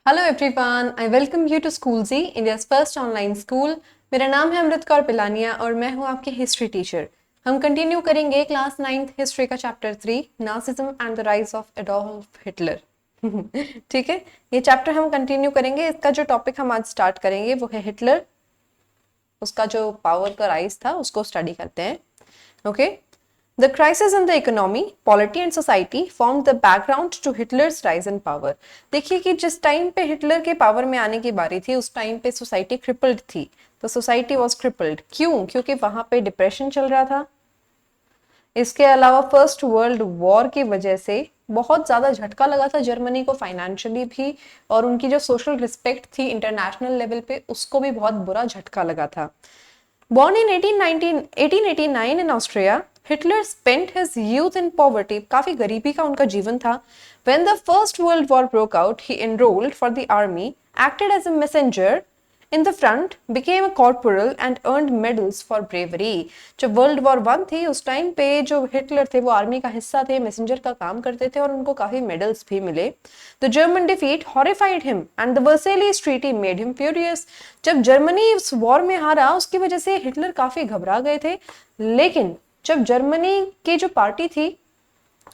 Hello everyone, I welcome you to school G, India's first online school. मेरा नाम है अमृत कौर पिलानिया और मैं हूं आपकी हिस्ट्री टीचर। हम कंटिन्यू करेंगे क्लास 9th हिस्ट्री का chapter 3, Nazism and the rise of Adolf Hitler. ठीक है, ये चैप्टर हम कंटिन्यू करेंगे। इसका जो टॉपिक हम आज स्टार्ट करेंगे वो है हिटलर। उसका जो पावर का राइज था उसको स्टडी करते हैं। Okay, The crisis in the economy, polity and society formed the background to Hitler's rise in power. देखिए कि जिस टाइम पे हिटलर के पावर में आने की बारी थी उस टाइम पे सोसाइटी क्रिपल्ड थी। तो सोसाइटी वाज क्रिपल्ड क्यों? क्योंकि वहां पे डिप्रेशन चल रहा था। इसके अलावा फर्स्ट वर्ल्ड वॉर की वजह से बहुत ज्यादा झटका लगा था जर्मनी को फाइनेंशियली भी, और उनकी जो सोशल रिस्पेक्ट थी इंटरनेशनल लेवल पे उसको भी बहुत बुरा झटका लगा था। Born in 1889 in Austria, Hitler spent his youth in poverty. काफी गरीबी का उनका जीवन था. When the First World War broke out, he enrolled for the army, acted as a messenger in the front, became a corporal and earned medals for bravery. जब world war 1 थी उस time पे जो हिटलर थे वो army का हिस्सा थे, मैसेंजर का काम करते थे और उनको काफी मेडल्स भी मिले. The German defeat horrified him and the Versailles Treaty made him furious. जब जर्मनी उस वॉर में हारा उसकी वजह से हिटलर काफी घबरा गए थे, लेकिन जब जर्मनी की जो पार्टी थी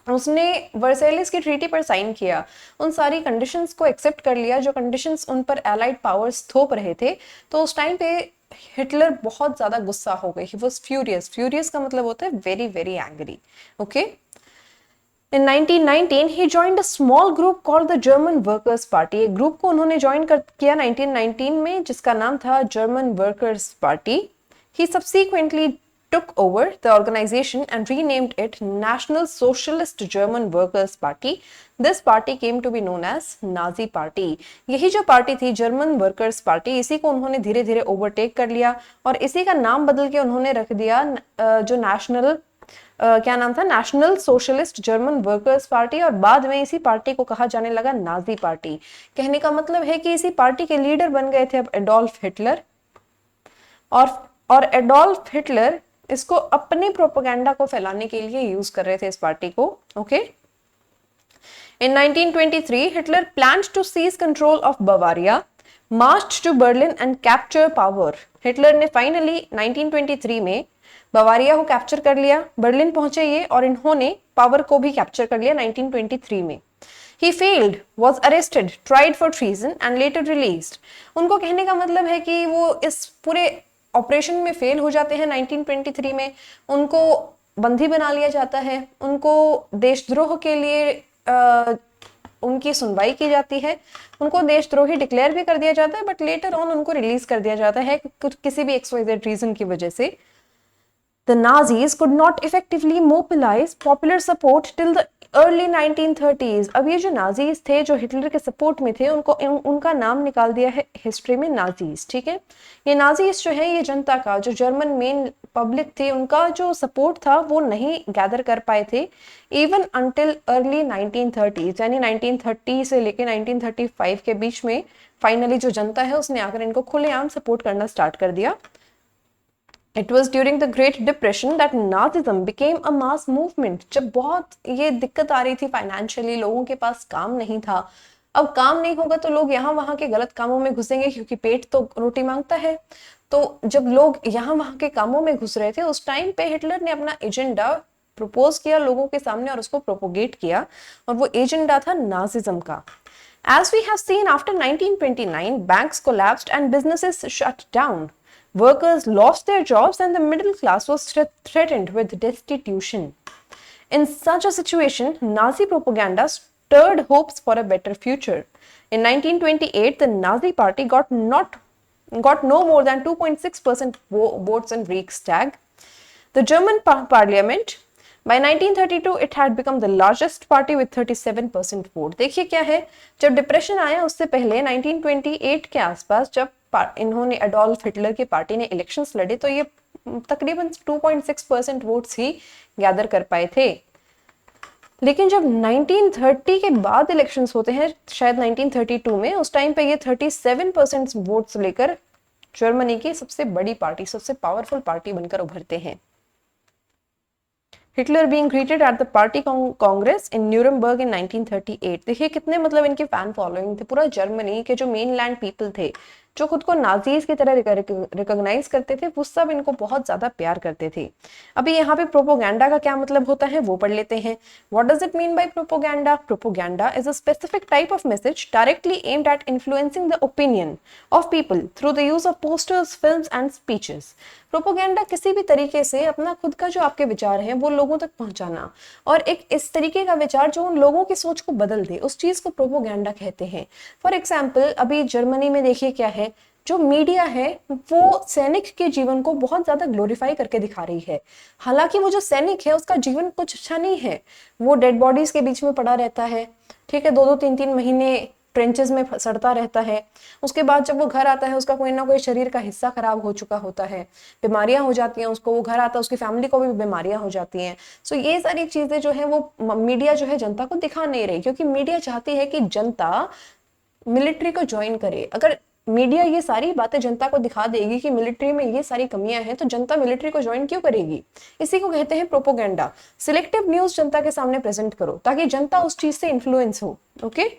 उसने वर्सेलिस की ट्रीटी पर साइन किया, उन सारी कंडीशंस को एक्सेप्ट कर लिया जो कंडीशंस उन पर एलाइड पावर्स थोप रहे थे, तो उस टाइम पे हिटलर बहुत ज्यादा गुस्सा हो गए. He was furious. फ्यूरियस का मतलब होता है very very angry. Okay, In 1919, he joined a small group called the German Workers' Party. एक ग्रुप को उन्होंने ज्वाइन किया 1919 में जिसका नाम था German Workers' Party. He subsequently took over the organization and renamed it National Socialist German Workers' Party. This party came to be known as Nazi Party. यही जो पार्टी थी जर्मन वर्कर्स पार्टी, इसी को उन्होंने धीरे धीरे ओवरटेक कर लिया और इसी का नाम बदल के उन्होंने रख दिया जो नेशनल क्या नाम था, national socialist German workers party, और बाद में इसी पार्टी को कहा जाने लगा नाजी पार्टी. कहने का मतलब है कि इसी पार्टी के लीडर बन गए थे अब एडोल्फ हिटलर, और एडोल्फ हिटलर इसको अपने प्रोपेगेंडा को फैलाने के लिए यूज कर रहे थे इस पार्टी को. Okay, In 1923, Hitler planned to seize control of Bavaria, marched to Berlin and capture power. Hitler ने फाइनली 1923 में बवारिया को कैप्चर कर लिया, बर्लिन पहुंचे ये और इन्होंने पावर को भी कैप्चर कर लिया 1923 में. He failed, was arrested, tried for treason and later released. उनको कहने का मतलब है कि वो इस पूरे ऑपरेशन में फेल हो जाते हैं 1923 में, उनको बंदी बना लिया जाता है, उनको देशद्रोह के लिए उनकी सुनवाई की जाती है, उनको देशद्रोही डिक्लेयर भी कर दिया जाता है, बट लेटर ऑन उनको रिलीज कर दिया जाता है किसी भी XYZ रीजन की वजह से. The Nazis could not effectively mobilize popular support till the early 1930s. अब ये जो नाजीज थे जो हिटलर के सपोर्ट में थे उनका नाम निकाल दिया है हिस्ट्री में नाजीज. ठीक है, ये नाजीज जो है ये जनता का, जो जर्मन मेन पब्लिक थी उनका जो सपोर्ट था वो नहीं गैदर कर पाए थे इवन अंटिल अर्ली 1930s, यानी 1930 से लेके 1935 के बीच में फाइनली जो जनता है उसने आकर इनको खुलेआम सपोर्ट करना स्टार्ट कर दिया. It was during the Great Depression that Nazism became a mass movement. जब बहुत ये दिक्कत आ रही थी फाइनेंशियली, लोगों के पास काम नहीं था. अब काम नहीं होगा तो लोग यहाँ वहाँ के गलत कामों में घुसेंगे क्योंकि पेट तो रोटी मांगता है. तो जब लोग यहाँ वहाँ के कामों में घुस रहे थे उस टाइम पे हिटलर ने अपना एजेंडा प्रपोज किया लोगों के सामने और उसको प्रोपोगेट किया, और वो एजेंडा था नाजिज्म का. As we have seen, after 1929, banks collapsed and businesses shut down. Workers lost their jobs and the middle class was threatened with destitution. In such a situation, Nazi propaganda stirred hopes for a better future. In 1928, the Nazi party got no more than 2.6% votes in Reichstag. The German parliament, by 1932 it had become the largest party with 37% vote. देखिए क्या है, जब depression आया उससे पहले 1928 के आसपास जब इन्होंने एडोल्फ हिटलर की पार्टी ने इलेक्शंस लड़े तो ये तकरीबन 2.6% वोट्स ही गैदर कर पाए थे. लेकिन जब 1930 के बाद इलेक्शंस होते हैं शायद 1932 में, उस टाइम पे ये 37% वोट्स लेकर जर्मनी की सबसे बड़ी पार्टी, सबसे पावरफुल पार्टी बनकर उभरते हैं. Hitler being greeted at the party congress in Nuremberg in 1938। देखिए कितने मतलब इनके फैन फॉलोइंग थे। पूरा जर्मनी के जो मेनलैंड पीपल थे, जो खुद को नाजीज की तरह रिकॉग्नाइज करते थे, वो सब इनको बहुत ज्यादा प्यार करते थे। अभी यहाँ पे प्रोपोगेंडा का क्या मतलब होता है वो पढ़ लेते हैं। What does it mean by propaganda? Propaganda is a specific type of message directly aimed at influencing the opinion of people through the use of posters, films and speeches. Propaganda किसी भी तरीके से अपना खुद का जो आपके विचार हैं वो लोगों तक पहुंचाना, और एक इस तरीके का विचार जो उन लोगों की सोच को बदल दे, उस चीज को प्रोपोगेंडा कहते हैं। फॉर एग्जाम्पल अभी जर्मनी में देखिए क्या है, जो मीडिया है वो सैनिक के जीवन को बहुत ज्यादा ग्लोरीफाई करके दिखा रही है। हालांकि वो जो सैनिक है उसका जीवन कुछ अच्छा नहीं है, वो डेड बॉडीज के बीच में पड़ा रहता है, ठीक है, 2-2 3-3 महीने ट्रेंचेस में सड़ता रहता है। उसके बाद जब वो घर आता है उसका कोई ना कोई शरीर का हिस्सा खराब हो चुका होता है, बीमारियां हो जाती हैं उसको, वो घर आता है उसकी फैमिली को भी बीमारियां हो जाती हैं। सो ये सारी चीजें जो है वो मीडिया जो है जनता को दिखा नहीं रही, क्योंकि मीडिया चाहती है कि जनता मिलिट्री को ज्वाइन करे। अगर मीडिया ये सारी बातें जनता को दिखा देगी कि मिलिट्री में ये सारी कमियां हैं, तो जनता मिलिट्री को ज्वाइन क्यों करेगी? इसी को कहते हैं प्रोपोगेंडा। सिलेक्टिव न्यूज जनता के सामने प्रेजेंट करो ताकि जनता उस चीज से इन्फ्लुएंस हो। Okay,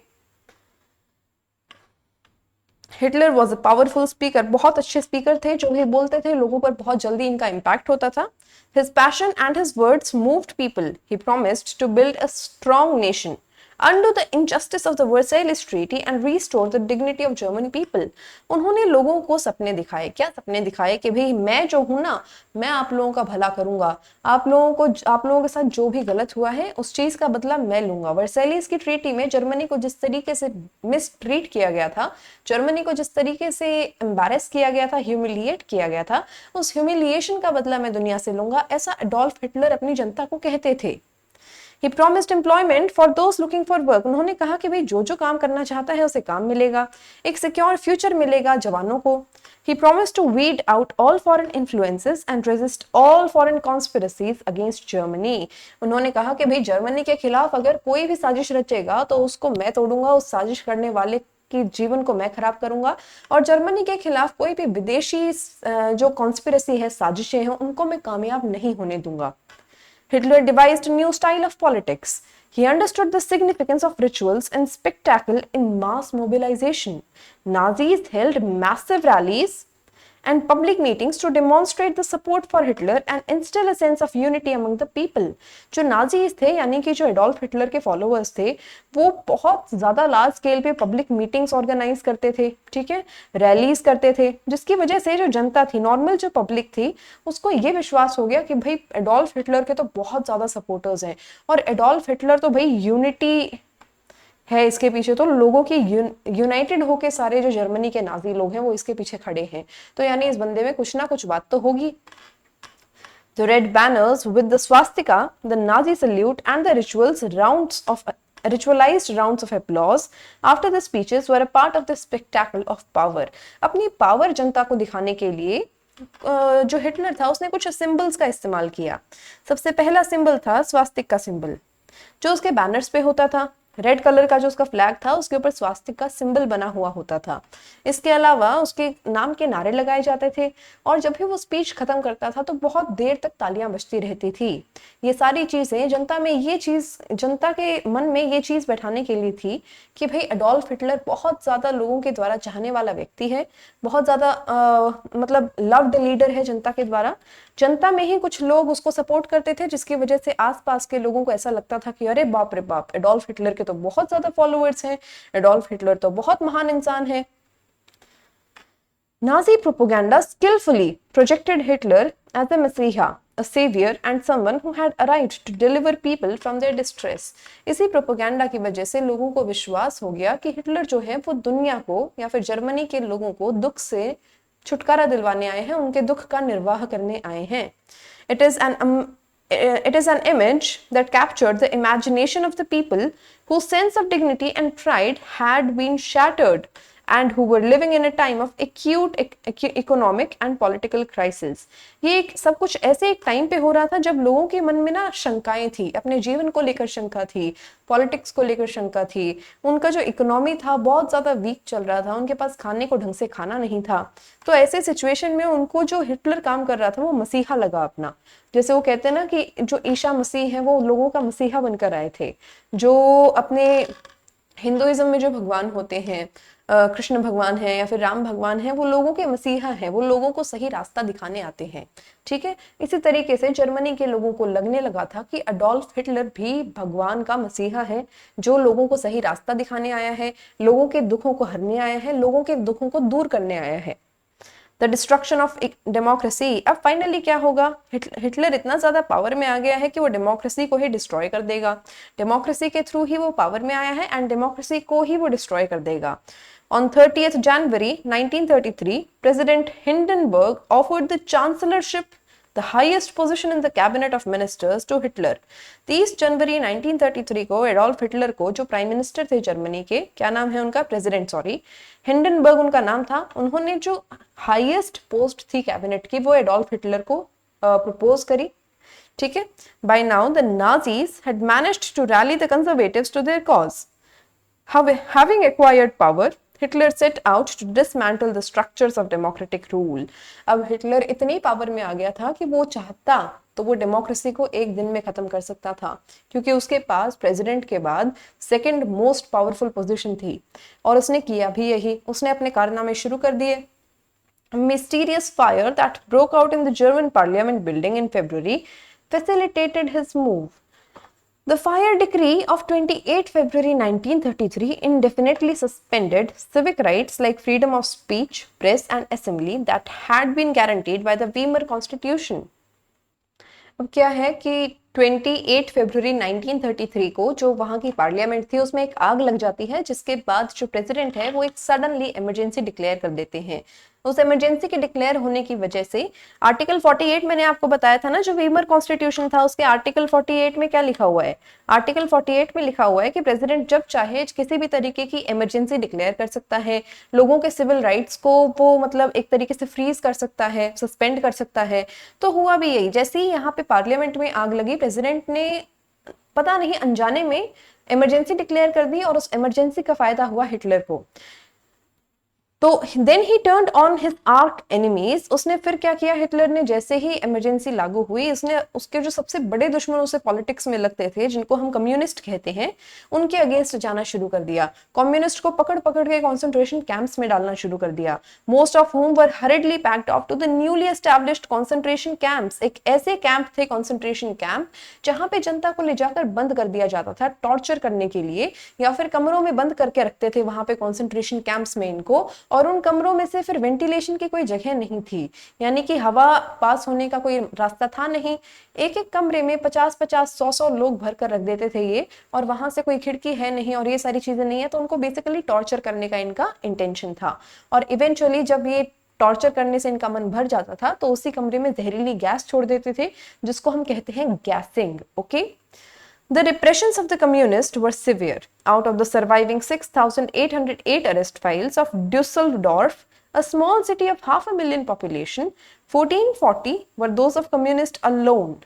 Hitler was a powerful speaker, बहुत अच्छे स्पीकर थे, जो भी बोलते थे लोगों पर बहुत जल्दी इनका इम्पैक्ट होता था। His passion and his words moved people. He promised to build a strong nation, undo the injustice of the Versailles Treaty and restore the dignity of German people। उन्होंने लोगों को सपने दिखाए। क्या सपने दिखाए? कि भाई मैं जो हूं ना, मैं आप लोगों का भला करूंगा, आप लोगों के साथ जो भी गलत हुआ है उस चीज का बदला मैं लूंगा। वर्साइलीज की ट्रीटी में जर्मनी को जिस तरीके से मिसट्रीट किया गया था, जर्मनी को जिस तरीके से एम्बैरेस किया गया था, ह्यूमिलिएट किया गया था, उस ह्यूमिलिएशन का बदला मैं दुनिया से लूंगा, ऐसा एडोल्फ हिटलर अपनी जनता को कहते थे। He promised employment for those looking for work। उन्होंने कहा कि भाई जो जो काम करना चाहता है उसे काम मिलेगा, एक सिक्योर फ्यूचर मिलेगा जवानों को। He promised to weed out all foreign influences and resist all foreign conspiracies against Germany। उन्होंने कहा कि भाई जर्मनी के खिलाफ अगर कोई भी साजिश रचेगा तो उसको मैं तोड़ूंगा, उस साजिश करने वाले कि जीवन को मैं खराब करूंगा, और जर्मनी के खिलाफ कोई भी विदेशी जो कॉन्स्पिरेसी है, साजिशें हैं, उनको मैं कामयाब नहीं होने दूंगा। Hitler devised a new style of politics। He understood the significance of rituals and spectacle in mass mobilization। Nazis held massive rallies and public meetings to demonstrate the support for Hitler and instill a sense of unity among the people। जो Nazis थे यानी कि जो Adolf Hitler के followers थे, वो बहुत ज्यादा लार्ज स्केल पे पब्लिक मीटिंग्स ऑर्गेनाइज करते थे, ठीक है, रैलीज करते थे, जिसकी वजह से जो जनता थी, नॉर्मल जो पब्लिक थी, उसको ये विश्वास हो गया कि भाई एडोल्फ हिटलर के तो बहुत ज्यादा सपोर्टर्स हैं, और एडोल्फ हिटलर तो भाई यूनिटी है इसके पीछे, तो लोगों की यूनाइटेड होके सारे जो जर्मनी के नाजी लोग हैं वो इसके पीछे खड़े हैं, तो यानी इस बंदे में कुछ ना कुछ बात तो होगी। The red banners with the swastika, the Nazi salute and the ritualized rounds of applause after the speeches were a part of the spectacle of power। अपनी पावर जनता को दिखाने के लिए जो हिटलर था उसने कुछ सिंबल्स का इस्तेमाल किया। सबसे पहला सिंबल था स्वास्तिक का सिंबल, जो उसके बैनर्स पे होता था। रेड कलर का जो उसका फ्लैग था उसके ऊपर स्वास्तिक का सिंबल बना हुआ होता था। इसके अलावा उसके नाम के नारे लगाए जाते थे, और जब भी वो स्पीच खत्म करता था तो बहुत देर तक तालियां बजती रहती थी। ये सारी चीजें जनता के मन में ये चीज बैठाने के लिए थी कि भाई एडोल्फ हिटलर बहुत ज्यादा लोगों के द्वारा चाहने वाला व्यक्ति है, बहुत ज्यादा मतलब लव्ड लीडर है जनता के द्वारा। जनता में ही कुछ लोग उसको सपोर्ट करते थे, जिसकी वजह से आसपास के लोगों को ऐसा लगता था कि अरे बाप रे बाप, एडोल्फ हिटलर के तो बहुत ज्यादा फॉलोअर्स हैं, एडोल्फ हिटलर तो बहुत महान इंसान है। Nazi propaganda skillfully projected Hitler as a messiah, a savior and someone who had arrived to deliver people from their distress। इसी प्रोपेगेंडा की वजह से लोगों को विश्वास हो गया कि हिटलर जो है वो दुनिया को या फिर जर्मनी के लोगों को दुख से छुटकारा दिलवाने आए हैं, उनके दुख का निर्वाह करने आए हैं। It is an image that captured the imagination of the people whose sense of dignity and pride had been shattered and who were living in a time of acute economic and political crisis। ये सब कुछ ऐसे एक time पे हो रहा था जब लोगों के मन में ना शंकाएं थी, अपने जीवन को लेकर शंका थी, पॉलिटिक्स को लेकर शंका थी, उनका जो इकोनॉमी था बहुत ज्यादा वीक चल रहा था, उनके पास खाने को ढंग से खाना नहीं था। तो ऐसे सिचुएशन में उनको जो हिटलर काम कर रहा था वो मसीहा लगा अपना। जैसे वो कहते हैं ना कि जो ईसा मसीह है वो लोगों का मसीहा बनकर आए थे। जो अपने हिंदुइज्म में जो भगवान होते हैं, कृष्ण भगवान है या फिर राम भगवान है, वो लोगों के मसीहा हैं, वो लोगों को सही रास्ता दिखाने आते हैं। ठीक है, इसी तरीके से जर्मनी के लोगों को लगने लगा था कि अडोल्फ हिटलर भी भगवान का मसीहा है, जो लोगों को सही रास्ता दिखाने आया है, लोगों के दुखों को हरने आया है, लोगों के दुखों को दूर करने आया है। The destruction of democracy. अब फाइनली क्या होगा, हिटलर इतना ज्यादा पावर में आ गया है कि वो डेमोक्रेसी को ही डिस्ट्रॉय कर देगा। डेमोक्रेसी के थ्रू ही वो पावर में आया है एंड डेमोक्रेसी को ही वो डिस्ट्रॉय कर देगा। On 30th January 1933, President Hindenburg offered the chancellorship, the highest position in the cabinet of ministers, to Hitler। 30 जनवरी 1933 को एडोल्फ हिटलर को, जो प्राइम मिनिस्टर थे जर्मनी के, क्या नाम है उनका, प्रेसिडेंट सॉरी, हिंडनबर्ग उनका नाम था, उन्होंने जो हाईएस्ट पोस्ट थी कैबिनेट की वो एडोल्फ हिटलर को प्रपोज करी। ठीक है, by now the Nazis had managed to rally the conservatives to their cause. Having acquired power, Hitler set out to dismantle the structures of democratic rule। अब Hitler इतनी power में आ गया था कि वो चाहता तो वो डेमोक्रेसी को एक दिन में खत्म कर सकता था, क्योंकि उसके पास प्रेसिडेंट के बाद सेकंड मोस्ट पावरफुल पोजीशन थी। और उसने किया भी यही, उसने अपने कारनामे शुरू कर दिए। Mysterious fire that broke out in the German parliament building in February facilitated his move। The fire decree of 28 February 1933 indefinitely suspended civic rights like freedom of speech, press and assembly that had been guaranteed by the Weimar Constitution। अब क्या है कि 28 फरवरी 1933 को जो वहां की parliament थी उसमें एक आग लग जाती है, जिसके बाद जो प्रेसिडेंट है वो एक सडनली इमरजेंसी डिक्लेयर कर देते हैं। उस इमरजेंसी के डिक्लेयर होने की वजह से आर्टिकल 48, मैंने आपको बताया था ना, जो वीमर कॉन्स्टिट्यूशन था उसके आर्टिकल 48 में क्या लिखा हुआ है, आर्टिकल 48 में लिखा हुआ है कि प्रेसिडेंट जब चाहे किसी भी तरीके की इमरजेंसी डिक्लेयर कर सकता है, लोगों के सिविल राइट्स को वो मतलब एक तरीके से फ्रीज कर सकता है, सस्पेंड कर सकता है। तो हुआ भी यही, जैसे ही यहाँ पे पार्लियामेंट में आग लगी, प्रेसिडेंट ने पता नहीं अनजाने में इमरजेंसी डिक्लेयर कर दी और उस इमरजेंसी का फायदा हुआ हिटलर को। तो then he turned on his arch enemies. उसने फिर क्या किया, हिटलर ने जैसे ही इमरजेंसी लागू हुई, उसने उसके जो सबसे बड़े दुश्मन उसे पॉलिटिक्स में लगते थे, जिनको हम कम्युनिस्ट कहते हैं, उनके अगेंस्ट जाना शुरू कर दिया। कम्युनिस्ट को पकड़ पकड़ के कॉन्सेंट्रेशन कैंप्स में डालना शुरू कर दिया। Most of whom were hurriedly packed off to the newly established concentration camps. एक ऐसे कैंप थे कॉन्सेंट्रेशन कैंप जहां पे जनता को ले जाकर बंद कर दिया जाता था टॉर्चर करने के लिए, या फिर कमरों में बंद करके रखते थे वहां पे कॉन्सेंट्रेशन कैंप्स में इनको, और उन कमरों में से फिर वेंटिलेशन की कोई जगह नहीं थी, यानी कि हवा पास होने का कोई रास्ता था नहीं। एक एक कमरे में 50-50, 100-100 लोग भर कर रख देते थे ये, और वहां से कोई खिड़की है नहीं और ये सारी चीजें नहीं है, तो उनको बेसिकली टॉर्चर करने का इनका इंटेंशन था। और इवेंचुअली जब ये टॉर्चर करने से इनका मन भर जाता था तो उसी कमरे में जहरीली गैस छोड़ देते थे, जिसको हम कहते हैं guessing. Okay, The repressions of the communists were severe. Out of the surviving 6,808 arrest files of Dusseldorf, a small city of 500,000 population, 1440 were those of communists alone.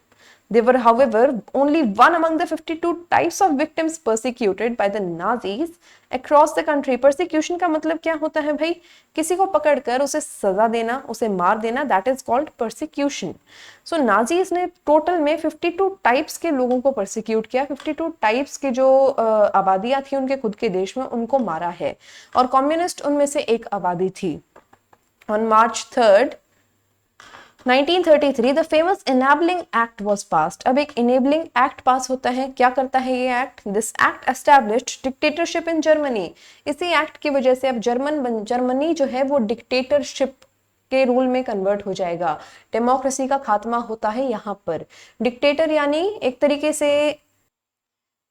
They were, however, only one among the 52 types of victims persecuted by the Nazis across the country। Persecution का मतलब क्या होता है भाई, किसी को पकड़कर उसे सजा देना, उसे मार देना, that is called persecution। So Nazis ने टोटल में 52 टाइप्स के लोगों को persecute किया, 52 टाइप्स के जो आबादियां थी उनके खुद के देश में, उनको मारा है, और कम्युनिस्ट उनमें से एक आबादी थी। On March 3rd 1933 the famous enabling act was passed. अब एक इनेबलिंग एक्ट पास होता है, क्या करता है ये act, this act established dictatorship in Germany. इसी एक्ट की वजह से अब जर्मनी जो है वो डिक्टेटरशिप के रूल में कन्वर्ट हो जाएगा। डेमोक्रेसी का खात्मा होता है यहाँ पर। डिक्टेटर यानी एक तरीके से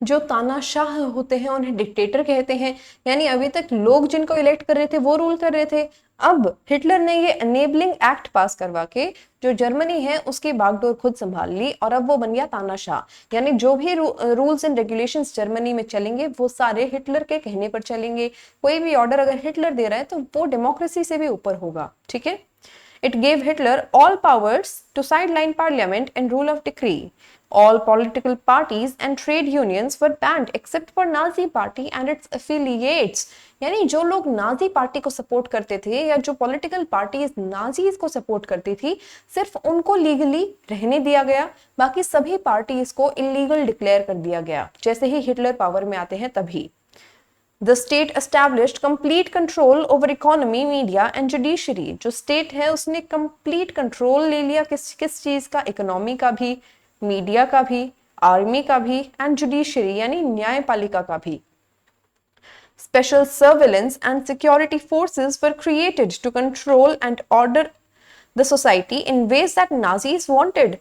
जो तानाशाह होते हैं उन्हें डिक्टेटर कहते हैं, यानी अभी तक लोग जिनको इलेक्ट कर रहे थे वो रूल कर रहे थे। अब हिटलर ने ये एनेबलिंग एक्ट पास करवा के जो जर्मनी है उसकी बागडोर खुद संभाल ली और अब वो बन गया तानाशाह, यानी जो भी रूल्स एंड रेगुलेशंस जर्मनी में चलेंगे वो सारे हिटलर के कहने पर चलेंगे। कोई भी ऑर्डर अगर हिटलर दे रहा है तो वो डेमोक्रेसी से भी ऊपर होगा, ठीक है। It gave Hitler all powers to sideline parliament and rule of decree. All political parties and trade unions were banned except for Nazi party and its affiliates. यानी जो लोग नाजी पार्टी को सपोर्ट करते थे या जो पॉलिटिकल पार्टीज नाजीज को support करती थी, सिर्फ उनको लीगली रहने दिया गया, बाकी सभी पार्टीज को इलीगल डिक्लेयर कर दिया गया जैसे ही हिटलर पावर में आते हैं तभी। The state established complete control over economy, media and judiciary. जो स्टेट है उसने complete control ले लिया किस चीज का, इकोनॉमी का भी, मीडिया का भी, आर्मी का भी एंड जुडिशरी यानी न्यायपालिका का भी। Special surveillance and security forces were created to control and order the society in ways that Nazis wanted.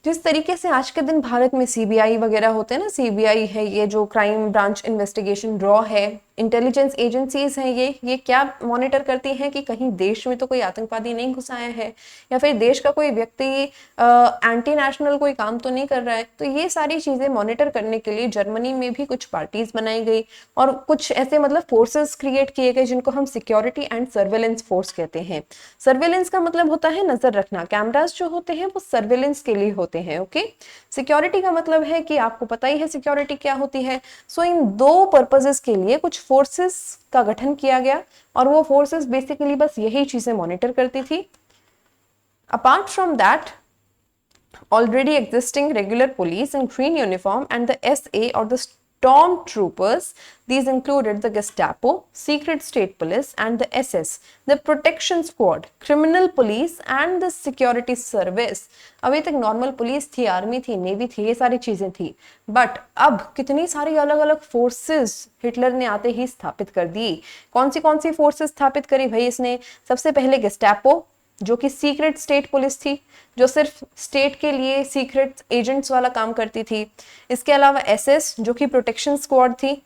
जिस तरीके से आज के दिन भारत में सीबीआई वगैरह होते हैं ना, सीबीआई है ये जो क्राइम ब्रांच इन्वेस्टिगेशन ब्यूरो है, इंटेलिजेंस एजेंसीज हैं, ये क्या मॉनिटर करती हैं कि कहीं देश में तो कोई आतंकवादी नहीं घुस आया है या फिर देश का कोई व्यक्ति एंटी नेशनल कोई काम तो नहीं कर रहा है। तो ये सारी चीजें मॉनिटर करने के लिए जर्मनी में भी कुछ पार्टीज बनाई गई और कुछ ऐसे मतलब फोर्सेस क्रिएट किए गए जिनको हम सिक्योरिटी एंड सर्वेलेंस फोर्स कहते हैं। सर्वेलेंस का मतलब होता है नजर रखना, कैमरास जो होते हैं वो सर्वेलेंस के लिए होते हैं, ओके। सिक्योरिटी का मतलब है कि आपको पता ही है सिक्योरिटी क्या होती है। सो इन दो पर्पसेस के लिए कुछ फोर्सेस का गठन किया गया और वो फोर्सेस बेसिकली बस यही चीजें मॉनिटर करती थी। Apart from that, already existing regular police in green uniform and the SA or the stormtroopers. These included the Gestapo, Secret State Police and the SS, the Protection Squad, Criminal Police and the Security Service. अभी तक normal police थी, army थी, navy थी, ये सारी चीजें थी, but अब कितनी सारी अलग अलग फोर्सेस हिटलर ने आते ही स्थापित कर दी। कौन सी फोर्सेस स्थापित करी भाई इसने? सबसे पहले गेस्टापो जो कि सीक्रेट स्टेट पुलिस थी, जो सिर्फ स्टेट के लिए सीक्रेट एजेंट्स वाला काम करती थी। इसके अलावा एसएस जो कि प्रोटेक्शन स्क्वाड थी,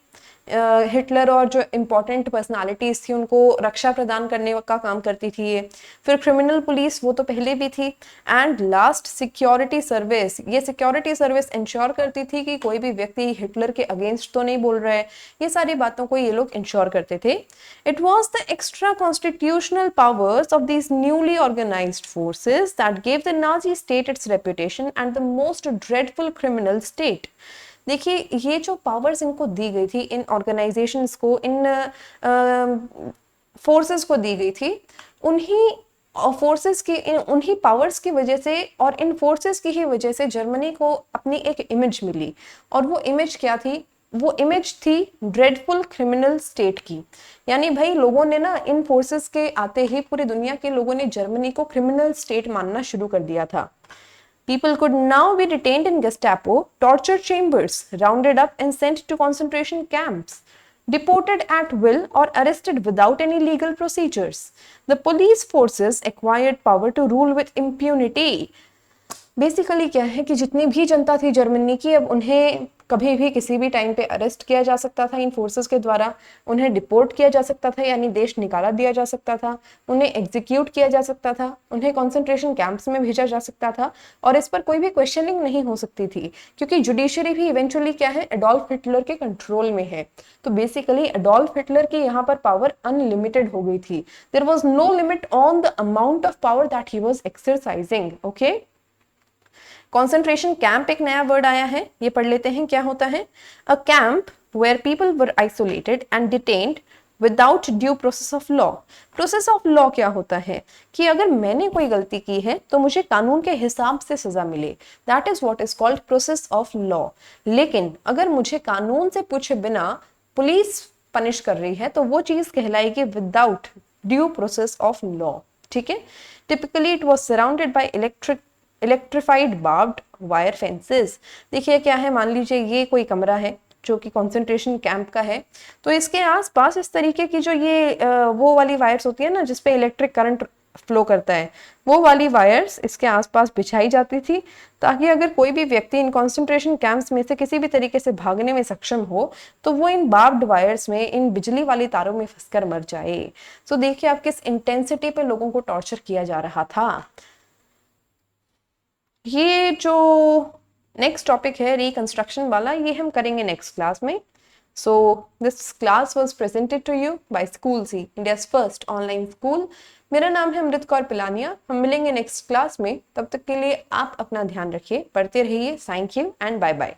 हिटलर और जो इम्पोर्टेंट पर्सनालिटीज थी उनको रक्षा प्रदान करने का काम करती थी ये। फिर क्रिमिनल पुलिस वो तो पहले भी थी, एंड लास्ट सिक्योरिटी सर्विस। ये सिक्योरिटी सर्विस इंश्योर करती थी कि कोई भी व्यक्ति हिटलर के अगेंस्ट तो नहीं बोल रहा है, ये सारी बातों को ये लोग इंश्योर करते थे। It was the extra constitutional powers of these newly organised forces that gave the Nazi state its reputation and the most dreadful criminal state. देखिए ये जो पावर्स इनको दी गई थी, इन ऑर्गेनाइजेशंस को, इन फोर्सेस को दी गई थी, उन्हीं फोर्सेस की उन्हीं पावर्स की वजह से और इन फोर्सेस की ही वजह से जर्मनी को अपनी एक इमेज मिली। और वो इमेज क्या थी? वो इमेज थी ड्रेडफुल क्रिमिनल स्टेट की। यानी भाई लोगों ने ना इन फोर्सेस के आते ही पूरी दुनिया के लोगों ने जर्मनी को क्रिमिनल स्टेट मानना शुरू कर दिया था। People could now be detained in Gestapo torture chambers, rounded up and sent to concentration camps, deported at will or arrested without any legal procedures. The police forces acquired power to rule with impunity. Basically क्या है कि जितनी भी जनता थी Germany की, अब उन्हें कभी भी किसी भी टाइम पे अरेस्ट किया जा सकता था इन फोर्सेस के द्वारा, उन्हें डिपोर्ट किया जा सकता था यानी देश निकाला दिया जा सकता था, उन्हें एग्जीक्यूट किया जा सकता था, उन्हें कॉन्सेंट्रेशन कैंप्स में भेजा जा सकता था और इस पर कोई भी क्वेश्चनिंग नहीं हो सकती थी क्योंकि जुडिशरी भी इवेंचुअली क्या है, एडोल्फ हिटलर के कंट्रोल में है। तो बेसिकली एडोल्फ हिटलर की यहाँ पर पावर अनलिमिटेड हो गई थी। There was no limit on the amount of power that he was exercising, okay. Concentration camp एक नया वर्ड आया है, ये पढ़ लेते हैं क्या होता है। A camp where people were isolated and detained without due process of law. Process of law क्या होता है कि अगर मैंने कोई गलती की है तो मुझे कानून के हिसाब से सजा मिले, that is what is called process of law. लेकिन अगर मुझे कानून से पूछे बिना पुलिस पनिश कर रही है तो वो चीज कहलाएगी without due process of law, ठीक है। Typically it was surrounded by electrified barbed wire fences. देखिए क्या है, मान लीजिए ये कोई कमरा है जो कि कंसंट्रेशन कैंप का है, तो इसके आसपास इस तरीके की जो ये वो वाली वायर्स होती है ना जिसपे इलेक्ट्रिक करंट फ्लो करता है, वो वाली वायर्स इसके आसपास बिछाई जाती थी, ताकि अगर कोई भी व्यक्ति इन कॉन्सेंट्रेशन कैंप्स में से किसी भी तरीके से भागने में सक्षम हो तो वो इन बार्ब्ड वायर्स में, इन बिजली वाली तारों में फंसकर मर जाए। सो देखिए आप किस इंटेंसिटी पे लोगों को टॉर्चर किया जा रहा था। ये जो नेक्स्ट टॉपिक है रिकंस्ट्रक्शन वाला, ये हम करेंगे नेक्स्ट क्लास में। So this class was presented to you by school C, India's first online school. मेरा नाम है अमृत कौर पिलानिया। हम मिलेंगे नेक्स्ट क्लास में, तब तक के लिए आप अपना ध्यान रखिए, पढ़ते रहिए। Thank you and bye bye.